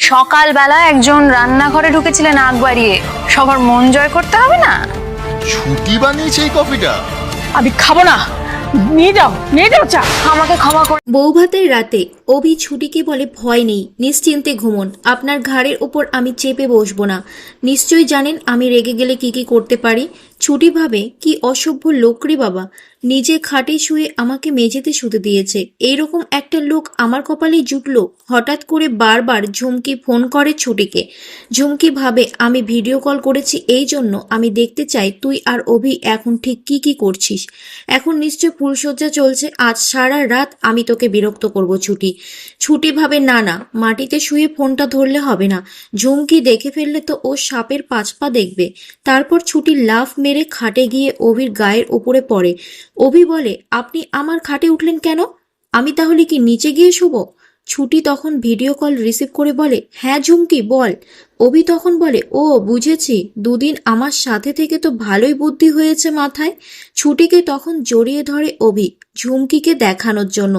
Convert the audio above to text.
সকালবেলা একজন রান্নাঘরে ঢুকেছিলেন আগ বাড়িয়ে, সবার মন জয় করতে হবে না? ছুটি বানিয়েছে এই কফিটা। আমি খাবো না, নিয়ে যাও চা। আমাকে ক্ষমা করে। বৌভাতের রাতে অভি ছুটিকে বলে ভয় নেই, নিশ্চিন্তে ঘুমন, আপনার ঘাড়ের উপর আমি চেপে বসবো না। নিশ্চয়ই জানেন আমি রেগে গেলে কি কি করতে পারি। ছুটি ভাবে কি অসভ্য লোক রে বাবা, নিজে খাটে শুয়ে আমাকে মেঝেতে শুতে দিয়েছে। এইরকম একটা লোক আমার কপালেই জুটলো। হঠাৎ করে বারবার ঝুমকি ফোন করে ছুটিকে। ঝুমকি ভাবে আমি ভিডিও কল করেছি এই জন্য আমি দেখতে চাই তুই আর অভি এখন ঠিক কি কি করছিস। এখন নিশ্চয় ফুলসজ্জা চলছে, আজ সারা রাত আমি তোকে বিরক্ত করব। ছুটি ভাবে না না, মাটিতে শুয়ে ফোনটা ধরলে হবে না, ঝুমকি দেখে ফেললে তো ও সাপের পাঁচ পা দেখবে। তারপর ছুটি লাফ মেরে খাটে গিয়ে অভির গায়ের ওপরে পড়ে। অভি বলে আপনি আমার খাটে উঠলেন কেন? আমি তাহলে কি নিচে গিয়ে শুবো? ছুটি তখন ভিডিও কল রিসিভ করে বলে হ্যাঁ ঝুমকি বল। অভি তখন বলে ও বুঝেছি, দুদিন আমার সাথে থেকে তো ভালোই বুদ্ধি হয়েছে মাথায়। ছুটিকে তখন জড়িয়ে ধরে অভি ঝুমকিকে দেখানোর জন্য।